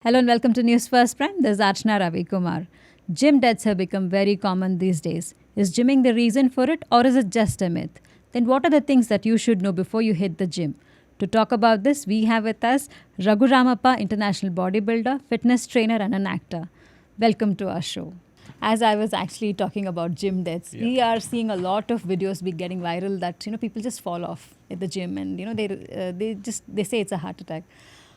Hello and welcome to NewsFirst Prime. This is Archana Ravi Kumar. Gym deaths have become very common these days. Is gymming the reason for it or is it just a myth? Then what are the things that you should know before you hit the gym? To talk about this, we have with us Raghu Ramappa, international bodybuilder, fitness trainer and an actor. Welcome to our show. As I was actually talking about gym deaths, we are seeing a lot of videos be getting viral that people just fall off at the gym and they say it's a heart attack.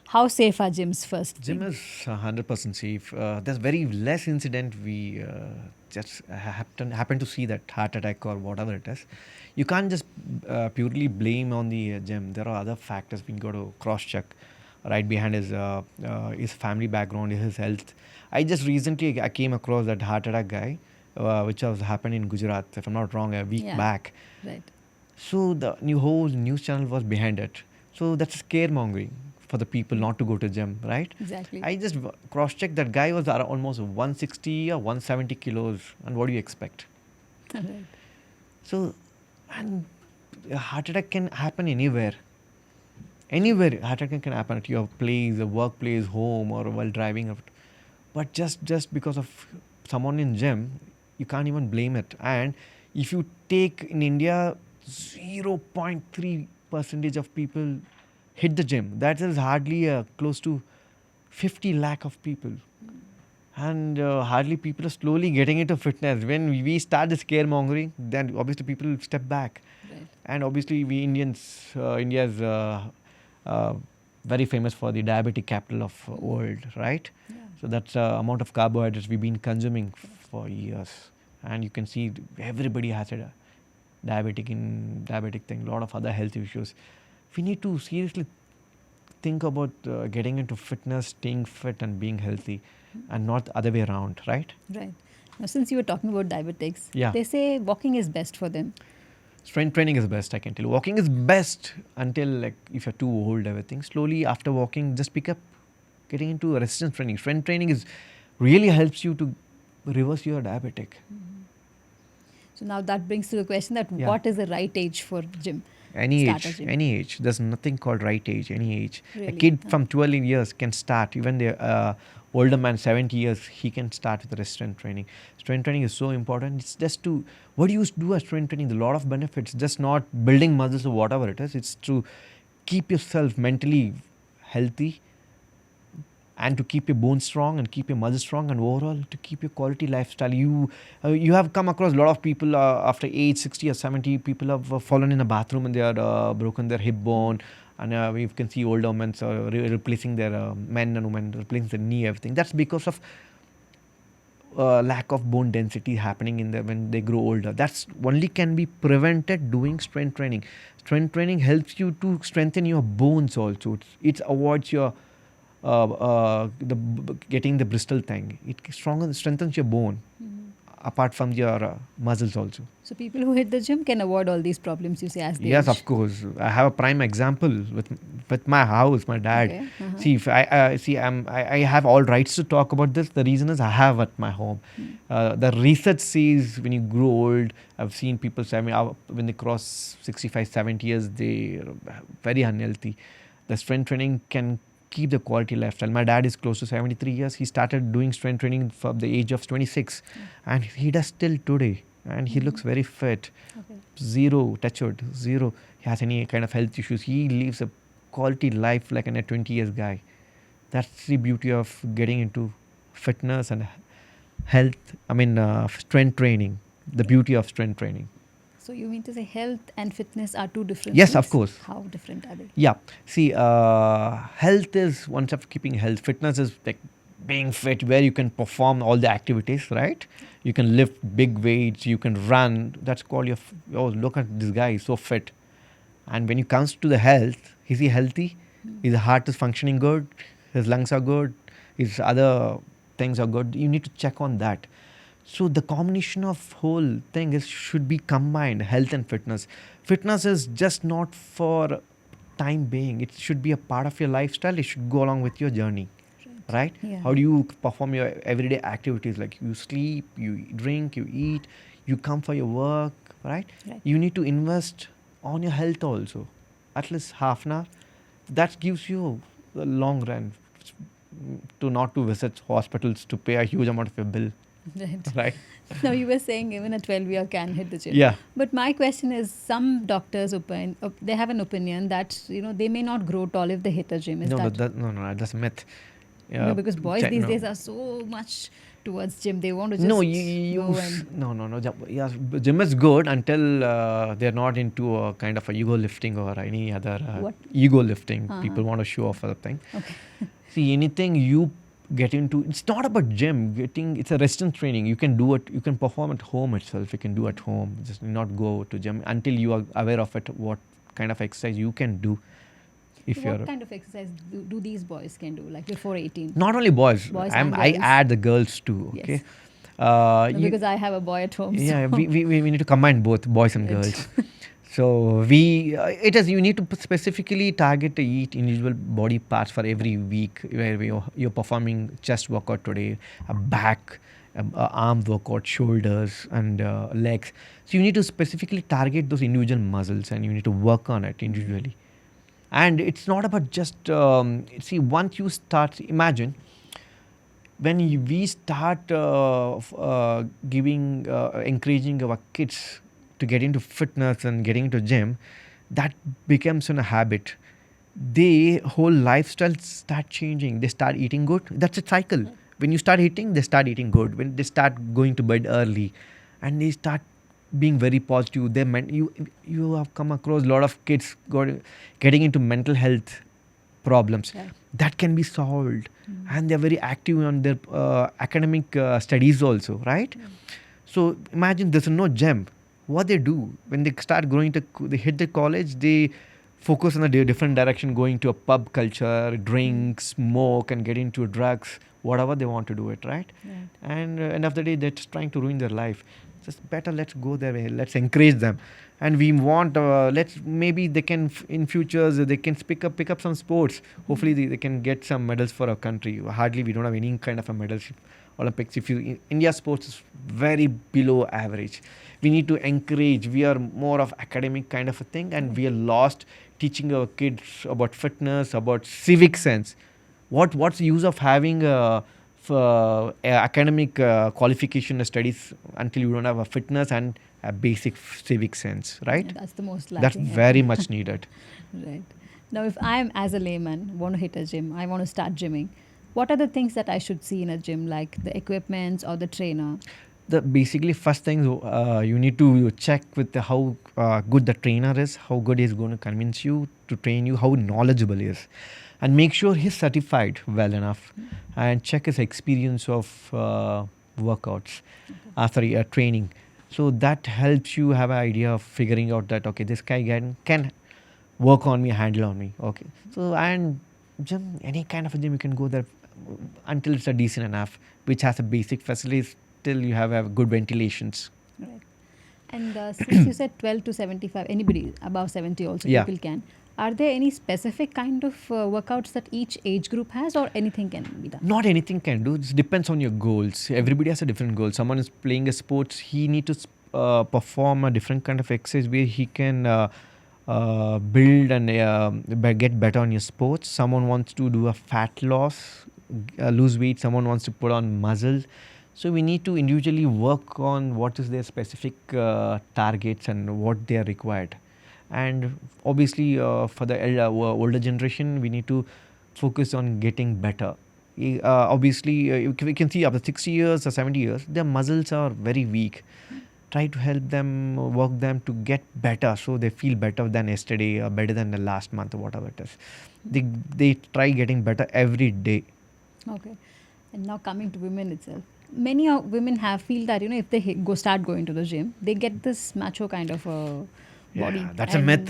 How safe are gyms first? Gym is 100% safe. There's very less incident we just happen to see that heart attack or whatever it is. You can't just purely blame on the gym. There are other factors we got to cross check. Right behind his family background, his health. I just recently I came across that heart attack guy, which was happened in Gujarat, if I'm not wrong, a week back. Right. So the new whole news channel was behind it. So that's scaremongering for the people not to go to gym, right? Exactly. I just cross-checked that guy was almost 160 or 170 kilos, and what do you expect? Right. So, and a heart attack can happen anywhere. Anywhere, heart attack can happen at your place, a workplace, home, or while driving. But just because of someone in gym, you can't even blame it. And if you take in India, 0.3 percentage of people hit the gym. That is hardly close to 50 lakh of people. And hardly people are slowly getting into fitness. When we start the scaremongering, then obviously people step back. Right. And obviously we Indians, India is very famous for the diabetic capital of world, right? Yeah. So that's amount of carbohydrates we've been consuming for years. And you can see everybody has a diabetic thing, a lot of other health issues. We need to seriously think about getting into fitness, staying fit and being healthy and not the other way around, right? Right. Now, since you were talking about diabetics, Yeah. they say walking is best for them. Strength training is best, I can tell you. Walking is best until like if you're too old, everything. Slowly after walking, just pick up getting into resistance training. Strength training is really helps you to reverse your diabetic. So now that brings to the question that Yeah. what is the right age for gym? Any Start a age, gym. any age. There's nothing called right age, any age. A Really? kid from 12 years can start. Even the older man, 70 years, he can start with the strength training. Strength training is so important. It's just to, what do you do as strength training? A lot of benefits. Just not building muscles or whatever it is. It's to keep yourself mentally healthy and to keep your bones strong and keep your muscles strong and overall to keep your quality lifestyle. You have come across a lot of people after age 60 or 70, people have fallen in a bathroom and they are broken their hip bone, and we can see older men replacing their men and women replacing their knee, everything. That's because of lack of bone density happening in them when they grow older. That's only can be prevented doing strength training. Strength training helps you to strengthen your bones also. It avoids your getting the bristle thing. It strengthens your bone apart from your muscles also. So people who hit the gym can avoid all these problems you say as they Yes, age. of course. I have a prime example with my house, my dad. Okay. Uh-huh. See, if I have all rights to talk about this. The reason is I have at my home. The research says when you grow old, I've seen people say, when they cross 65, 70 years, they are very unhealthy. The strength training can keep the quality lifestyle. My dad is close to 73 years. He started doing strength training from the age of 26, and he does still today. And he looks very fit. Okay. Zero, touchwood, zero. He has any kind of health issues. He lives a quality life like a 20 years guy. That's the beauty of getting into fitness and health. Strength training. The beauty of strength training. So you mean to say health and fitness are two different Yes, things? of course. How different are they? Yeah. See, health is one step keeping health. Fitness is like being fit where you can perform all the activities, right? You can lift big weights, you can run. That's called your, oh, look at this guy, he's so fit. And when it comes to the health, is he healthy? His heart is functioning good? His lungs are good? His other things are good? You need to check on that. So the combination of whole thing should be combined, health and fitness. Fitness is just not for time being. It should be a part of your lifestyle. It should go along with your journey, right? Yeah. How do you perform your everyday activities? Like you sleep, you drink, you eat, you come for your work, right? Right. You need to invest on your health also, at least half an hour. That gives you the long run. to not to visit hospitals to pay a huge amount of a bill, Right. right? Now you were saying even a 12-year can hit the gym. Yeah. But my question is, some doctors they have an opinion that they may not grow tall if they hit a gym. Is No, no, that no, that's a myth. no? Because boys these No. days are so much towards gym. They want to just No, go and no. Yeah, gym is good until they're not into a kind of a ego lifting or any other What? ego lifting. Uh-huh. People want to show off other thing. Okay. See, anything you get into, it's not about gym. It's a resistance training. You can do it. You can perform at home itself. You can do at home. Just not go to gym until you are aware of it. What kind of exercise you can do. If So you're what kind of exercise do these boys can do, like before 18? not only boys, Boys and I girls. add the girls too. Yes. Okay. No, because I have a boy at home. Yeah, so we need to combine both boys and Right. girls. So you need to specifically target each individual body parts for every week. Where you're performing chest workout today, a back, a arm workout, shoulders, and legs. So you need to specifically target those individual muscles, and you need to work on it individually. And it's not about just see, once you start, imagine when we start encouraging our kids to get into fitness and getting into gym, that becomes a habit. They whole lifestyle start changing. They start eating good. That's a cycle. When you start eating, they start eating good. When they start going to bed early, and they start being very positive, you have come across a lot of kids getting into mental health problems. Yeah. That can be solved, and they're very active on their academic studies also, right? So imagine there's no gym. What they do when they start they hit the college, they focus on a different direction, going to a pub culture, drink, smoke, and get into drugs, whatever they want to do it, right? Right. And end of the day, they're just trying to ruin their life. Just better let's go their way. Let's encourage them, and we want maybe they can in futures they can pick up some sports. Hopefully they can get some medals for our country. Hardly we don't have any kind of a medals Olympics. India sports is very below average. We need to encourage. We are more of academic kind of a thing, and we are lost teaching our kids about fitness, about civic sense. What's the use of having academic qualification studies until you don't have a fitness and a basic civic sense, right? Yeah, that's the most That's lacking. very much needed. Right. Now, if I'm as a layman want to hit a gym, I want to start gymming. What are the things that I should see in a gym, like the equipments or the trainer? The basically first thing you need to check with how good the trainer is, how good he's going to convince you to train you, how knowledgeable he is, and make sure he's certified well enough, and check his experience of workouts, training. So that helps you have an idea of figuring out that okay, this guy can work on me, handle on me. Okay, so and gym, any kind of a gym you can go there until it's a decent enough, which has a basic facilities till you have good ventilations. Right. And since you said 12 to 75, anybody above 70 also Yeah. people can. Are there any specific kind of workouts that each age group has, or anything can be done? Not anything can do. It depends on your goals. Everybody has a different goal. Someone is playing a sports. He need to perform a different kind of exercise where he can build and get better on your sports. Someone wants to do a fat loss, lose weight. Someone wants to put on muscle. So we need to individually work on what is their specific targets and what they are required. And obviously for the older generation, we need to focus on getting better. Obviously, we can see after 60 years or 70 years, their muscles are very weak. Try to help them, work them to get better so they feel better than yesterday or better than the last month or whatever it is. They try getting better every day. Okay. And now coming to women itself. Many women feel that, if they start going to the gym, they get this macho kind of body. Yeah, that's a myth.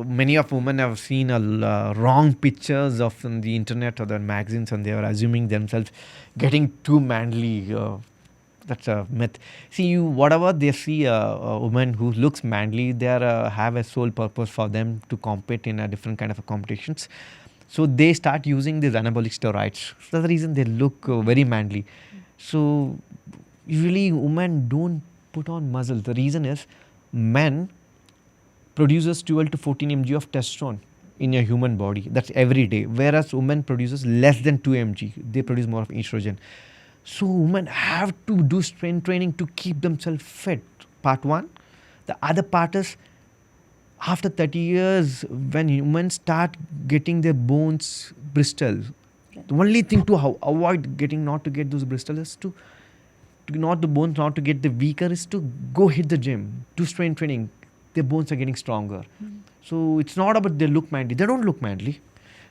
Many of women have seen wrong pictures of the internet or the magazines, and they are assuming themselves getting too manly. That's a myth. See, whatever they see a woman who looks manly, they have a sole purpose for them to compete in a different kind of competitions. So they start using these anabolic steroids. That's the reason they look very manly. So usually women don't put on muscle. The reason is men produces 12 to 14 mg of testosterone. in your human body. That's every day. Whereas women produces less than 2 mg. They produce more of estrogen. So women have to do strength training to keep themselves fit. Part one. The other part is after 30 years, when humans start getting their bones bristle, Right. the only thing to avoid getting not to get those bristles is to not the bones not to get the weaker is to go hit the gym, do strength training. Their bones are getting stronger. So it's not about they look manly. They don't look manly.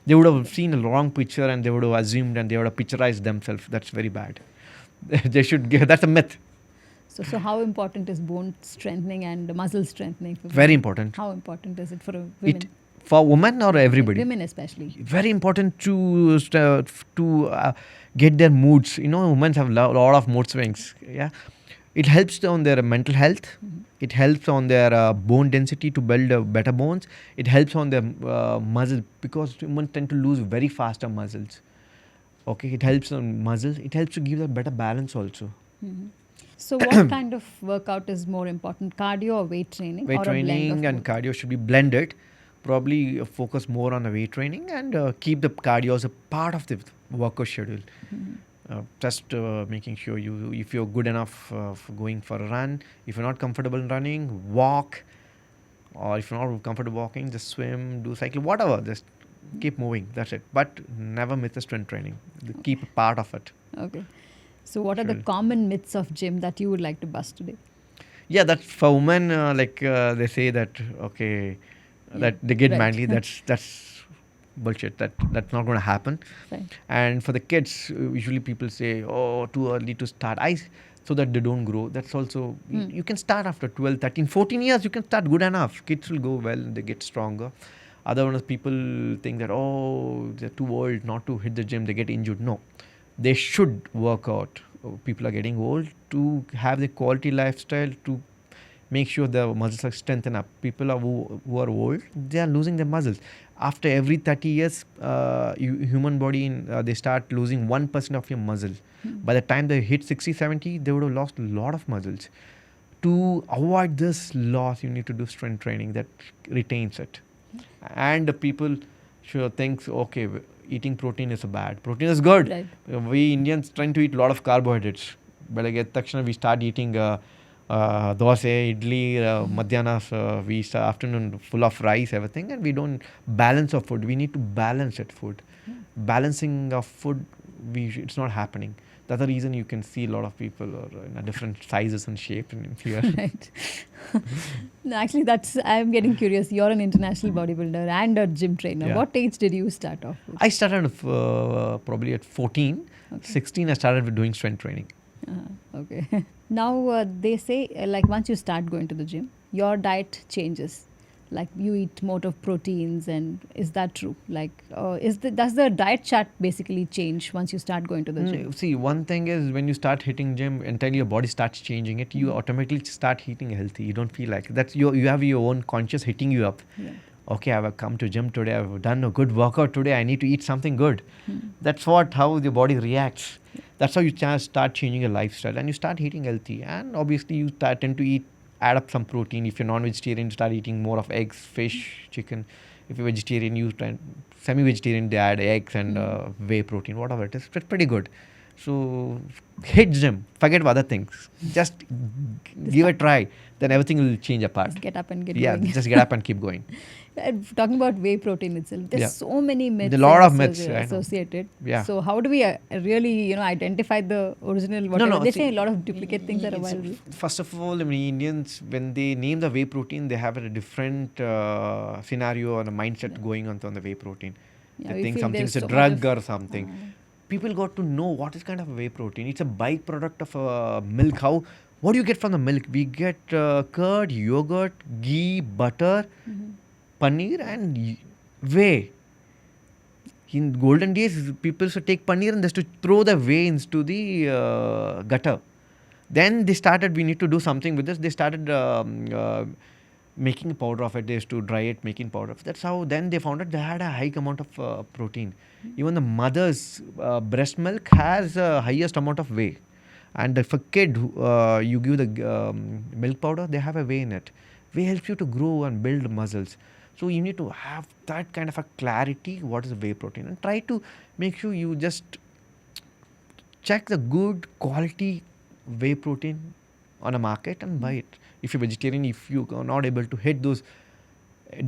They would have seen a wrong picture and they would have assumed and they would have picturized themselves. That's very bad. They should give, that's a myth. So how important is bone strengthening and muscle strengthening for Very women? important. How important is it for women? It for women or everybody? Women especially. Very important to get their moods. You know, women have a lot of mood swings. Yeah, it helps on their mental health. It helps on their bone density to build better bones. It helps on their muscles because women tend to lose very faster muscles. Okay, it helps on muscles. It helps to give them better balance also. So what kind of workout is more important, cardio or weight training? Weight or a blend of training and both? cardio should be blended. Probably focus more on the weight training and keep the cardio as a part of the workout schedule. Just making sure if you're good enough for going for a run, if you're not comfortable running, walk, or if you're not comfortable walking, just swim, do cycling, whatever. Just keep moving. That's it. But never miss the strength training. Keep a part of it. Okay. So what are the Sure. common myths of gym that you would like to bust today? Yeah, that's for women. They say that okay, that they get right. manly. That's bullshit. That's not going to happen. Right. And for the kids, usually people say, oh, too early to start. So that they don't grow. That's also, you can start after 12, 13, 14 years. You can start good enough. Kids will go well and they get stronger. Other ones, people think that, oh, they're too old not to hit the gym. They get injured. No, they should work out. People are getting old to have the quality lifestyle to make sure the muscles are strengthened up. People who are old, they are losing their muscles. After every 30 years, human body, they start losing 1% of your muscle. By the time they hit 60, 70, they would have lost a lot of muscles. To avoid this loss, you need to do strength training that retains it. And the people should think, okay, eating protein is bad. Protein is good. Right. We Indians trying to eat a lot of carbohydrates. But we start eating dosa, idli, madhyana, we start afternoon full of rice, everything, and we don't balance our food. We need to balance that food. Balancing of food, it's not happening. That's the reason you can see a lot of people are in different sizes and shapes in here. Right. No, actually, I'm getting curious. You're an international bodybuilder and a gym trainer. Yeah. What age did you start off with? I started probably at 14. Okay. 16, I started with doing strength training. Okay. Now they say like once you start going to the gym, your diet changes. Like you eat more of proteins, and is that true? Like, does the diet chart basically change once you start going to the gym? See, one thing is when you start hitting gym, entirely your body starts changing it. You automatically start eating healthy. You don't feel like that's you have your own conscious hitting you up. Yeah. Okay, I've come to gym today. I've done a good workout today. I need to eat something good. That's how the body reacts. That's how you start changing your lifestyle and you start eating healthy. And obviously, you tend to add up some protein. If you're non-vegetarian, start eating more of eggs, fish, chicken. If you're vegetarian, semi-vegetarian, they add eggs and whey protein, whatever it is. It's pretty good. So hit gym. Forget about other things. Just give it a try. Then everything will change apart. Just get up and get Yeah, going. just get up and keep going. Talking about whey protein itself, there's Yeah. so many myths. There are a lot of and myths, I know. associated. Yeah. So how do we really, identify the original? Whatever they say, a lot of duplicate things are available. First of all, Indians, when they name the whey protein, they have a different scenario and a mindset going on the whey protein. Yeah, They we think feel something's there's a so much drug or something. People got to know what is kind of whey protein. It's a byproduct of milk. What do you get from the milk? We get curd, yogurt, ghee, butter, paneer, and whey. In golden days, people used to take paneer and just to throw the whey into the gutter. Then we need to do something with this. They started making a powder of it. They used to dry it, making powder of it. That's how then they found out they had a high amount of protein. Even the mother's breast milk has the highest amount of whey. And if a kid, you give the milk powder, they have a whey in it. Whey helps you to grow and build muscles. So you need to have that kind of a clarity. What is whey protein? And try to make sure you just check the good quality whey protein on a market and buy it. If you're vegetarian, if you are not able to hit those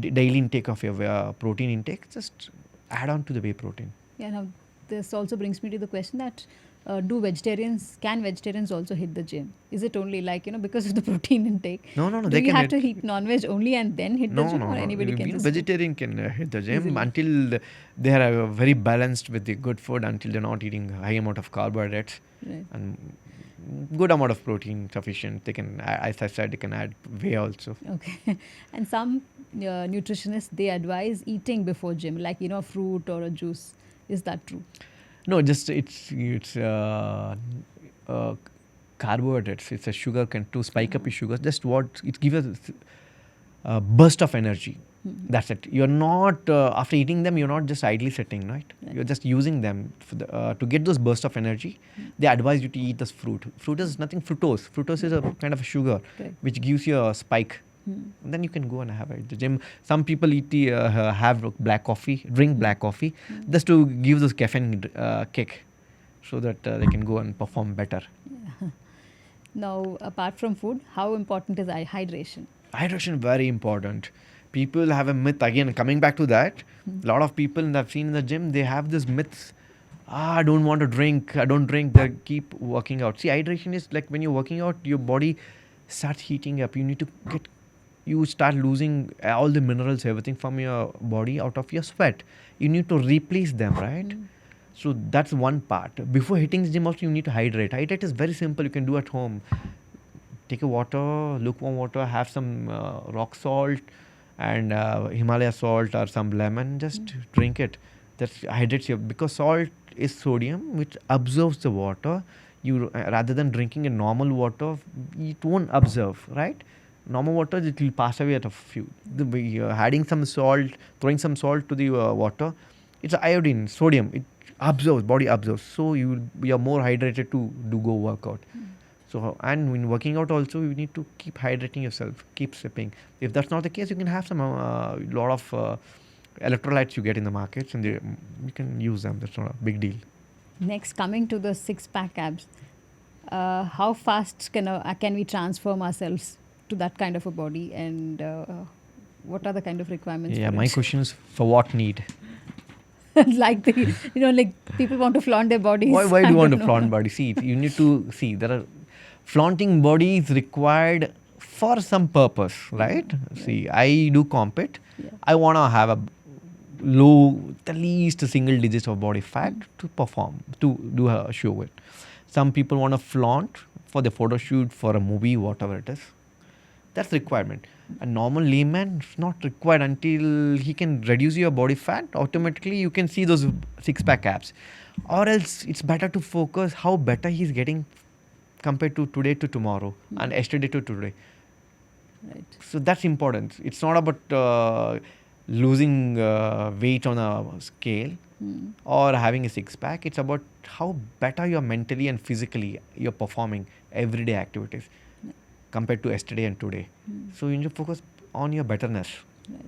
daily intake of your protein intake, just add on to the whey protein. Yeah, now this also brings me to the question that can vegetarians also hit the gym? Is it only like, because of the protein intake? No, Do they you can have to hit. eat non-veg only and then hit the gym, or anybody can Being just go? vegetarian can hit the gym Easily. until they are very balanced with the good food, until they're not eating high amount of carbohydrates Right. and good amount of protein sufficient. They can, as I said, they can add whey also. Okay. And some nutritionists, they advise eating before gym, like, fruit or a juice. Is that true? No, just it's carbohydrates. It's a sugar to spike up your sugars. Just what it gives us a burst of energy. That's it. You're not after eating them. You're not just idly sitting, right? You're just using them for to get those bursts of energy. They advise you to eat this fruit. Fruit is nothing. Fructose. Fructose is a kind of a sugar Correct. which gives you a spike. And then you can go and have it at the gym. Some people have black coffee, drink black coffee, just to give those caffeine kick, so that they can go and perform better. Now, apart from food, how important is hydration? Hydration very important. People have a myth again. Coming back to that, a lot of people that I've seen in the gym, they have this myths. I don't want to drink. I don't drink. They keep working out. See, hydration is like when you're working out, your body starts heating up. You start losing all the minerals, everything from your body out of your sweat. You need to replace them, right? So that's one part. Before hitting the gym also, you need to hydrate. Hydrate is very simple. You can do at home. Take a water, lukewarm water, have some rock salt and Himalaya salt or some lemon. Just drink it. That hydrates you, because salt is sodium which absorbs the water. You rather than drinking a normal water, it won't absorb, right? Normal water, it will pass away at a few. Adding some salt, throwing some salt to the water, it's iodine, sodium. It absorbs, body absorbs. So you're more hydrated to go workout. So, and when working out also, you need to keep hydrating yourself, keep sipping. If that's not the case, you can have some lot of electrolytes you get in the markets, and you can use them. That's not a big deal. Next, coming to the six-pack abs, how fast can we transform ourselves to that kind of a body, and what are the kind of requirements? Yeah, for my it? question is, for what need? Like like people want to flaunt their bodies. Why do I you want don't to know. flaunt body? See, you need to see there are flaunting body is required for some purpose, right? See, I do compete. Yeah. I want to have a low, the least single digits of body fat to perform, to do a show with. Some people want to flaunt for the photo shoot, for a movie, whatever it is. That's requirement. A normal layman is not required until he can reduce your body fat. Automatically, you can see those six-pack abs. Or else, it's better to focus how better he's getting compared to today to tomorrow and yesterday to today. Right. So that's important. It's not about losing weight on a scale or having a six-pack. It's about how better you're mentally and physically you're performing everyday activities compared to yesterday and today. So you need to focus on your betterness. Right.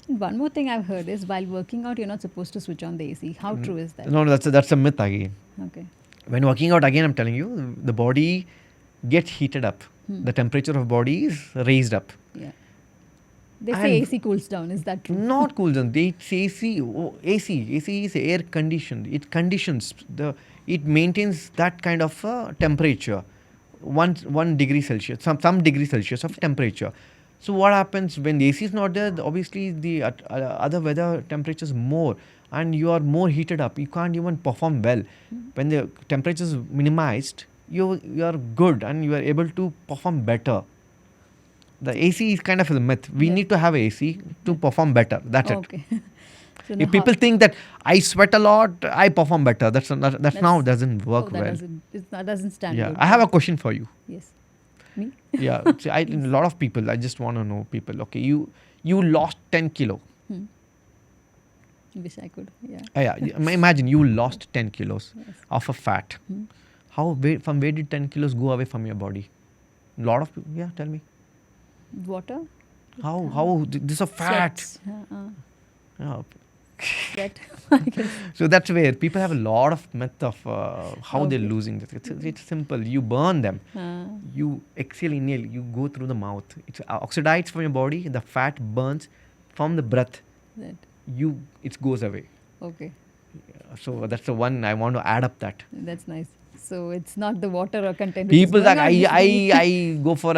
And one more thing I've heard is while working out, you're not supposed to switch on the AC. How true is that? No, that's a myth again. Okay. When working out, again, I'm telling you, the body gets heated up. The temperature of body is raised up. Yeah. They And say AC cools down. Is that true? Not cool down. They say AC is air conditioned. It conditions it maintains that kind of temperature, 1 degree Celsius, some degree Celsius of temperature. So what happens when the AC is not there? Obviously, the other weather temperature is more, and you are more heated up. You can't even perform well. When the temperature is minimized, you are good and you are able to perform better. The AC is kind of a myth. We need to have AC to perform better. That's it. Okay. So now If people think that I sweat a lot, I perform better. That now doesn't work well. That doesn't stand Yeah, good. I have a question for you. Yes. Me? Yeah, see, a lot of people. I just want to know people. Okay, you lost 10 kilo. Wish I could. Yeah. Yeah, imagine you lost 10 kilos Yes. of a fat. From where did 10 kilos go away from your body? Lot of people. Yeah, tell me. Water? This is a fat. Sweats. Yeah. Sweat. I guess. So that's where people have a lot of myth of how they're Okay. losing this. It's simple. You burn them. Uh, You exhale, inhale. You go through the mouth. It's oxidides from your body. The fat burns from the breath. that. It goes away. Okay. So that's the one I want to add up that. That's nice. So it's not the water or content. which is People going like on, it's the- I go for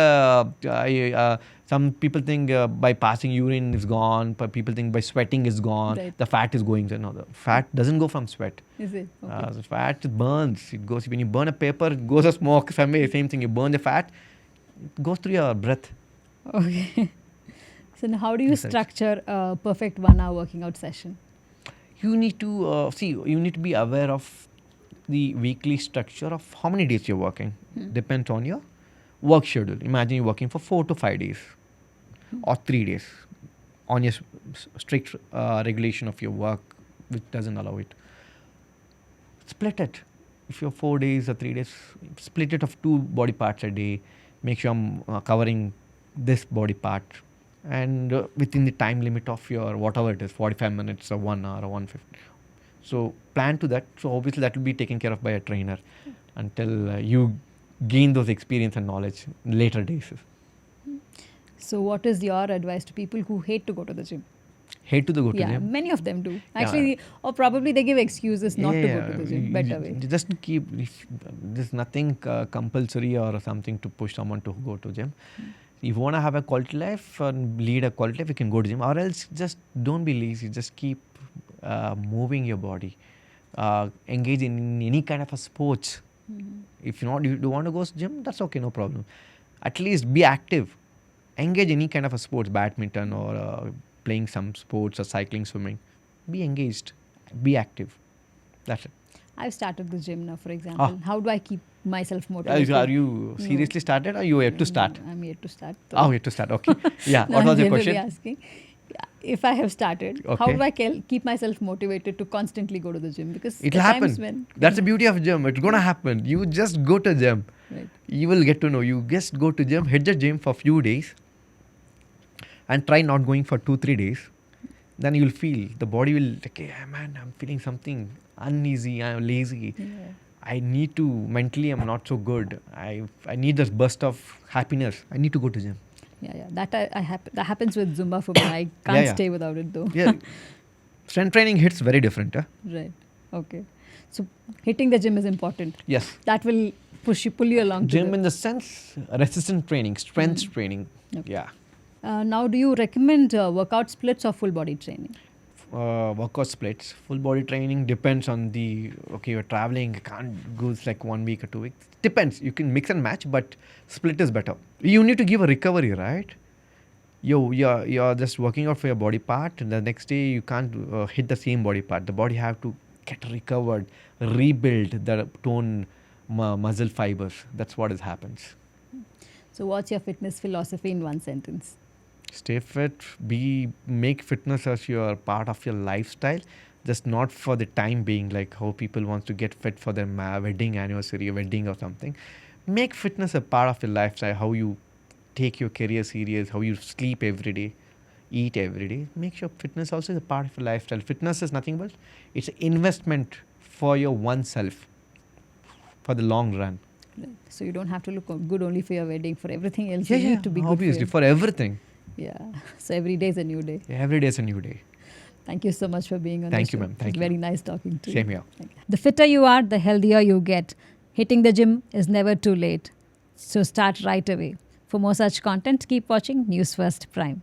some people think by passing urine is gone, but people think by sweating is gone. Right. The fat is going. No, the fat doesn't go from sweat. Is it? Okay. The fat burns. It goes when you burn a paper, it goes as smoke. Same thing. You burn the fat, it goes through your breath. Okay. So now how do you Insights. structure a perfect 1 hour working out session? You need to You need to be aware of the weekly structure of how many days you're working. Depends on your work schedule. Imagine you're working for 4 to 5 days or 3 days on your strict regulation of your work, which doesn't allow it. Split it. If you're 4 days or 3 days, split it of 2 body parts a day. Make sure I'm covering this body part, and within the time limit of your whatever it is, 45 minutes or 1 hour or 150. So plan to that. So obviously that will be taken care of by a trainer until you gain those experience and knowledge in later days. So what is your advice to people who hate to go to the gym? Hate to the go to Yeah, gym. many of them do. Actually, or probably they give excuses not to go to the gym. Better way. Just to keep, there's nothing compulsory or something to push someone to go to gym. If you want to have a quality life and lead a quality life, you can go to gym. Or else just don't be lazy. Just keep moving your body. Engage in any kind of a sports. If you don't want to go to gym, that's okay, no problem. At least be active. Engage any kind of a sports, badminton or playing some sports or cycling, swimming. Be engaged. Be active. That's it. I've started the gym now, for example. How do I keep myself Are motivated? you seriously started or you yet to start? I'm yet to start. Oh, yet to start. Okay. Yeah. No, What was I'm your generally question? asking. If I have started, how Okay. do I keep myself motivated to constantly go to the gym? Because It'll at times happen. when That's the beauty of gym. It's gonna happen. You just go to gym. right. You will get to know. You just go to gym, hit the gym for few days, and try not going for 2-3 days. Then you'll feel the body will like, yeah, man, I'm feeling something uneasy. I'm lazy. Yeah. I need to mentally. I'm not so good. I need this burst of happiness. I need to go to gym. Yeah. That that happens with Zumba for me. I can't Yeah. stay without it though. Yeah. Strength training hits very different. Right. Okay. So hitting the gym is important. Yes. That will pull you along. Gym to in the sense, resistance training, strength training. Okay. Yeah. now, do you recommend workout splits or full body training? Workout splits. Full body training depends on you're traveling, can't go like 1 week or 2 weeks. Depends. You can mix and match, but split is better. You need to give a recovery, right? You're just working out for your body part, and the next day you can't hit the same body part. The body have to get recovered, rebuild the tone muscle fibers. That's what happens. So, what's your fitness philosophy in one sentence? Stay fit. Make fitness as your part of your lifestyle, just not for the time being, like how people want to get fit for their wedding anniversary, wedding or something. Make fitness a part of your lifestyle. How you take your career serious, how you sleep every day, eat every day. Make sure fitness also is a part of your lifestyle. Fitness is nothing but it's an investment for your oneself for the long run. Right. So, you don't have to look good only for your wedding. For everything else, Yeah, you yeah, need to be obviously good for for everything. Yeah. So, every day is a new day. Every day is a new day. Thank you so much for being on Thank the you, show. ma'am. Thank It's you. very nice talking to you. Same here. The fitter you are, the healthier you get. Hitting the gym is never too late. So start right away. For more such content, keep watching NewsFirst Prime.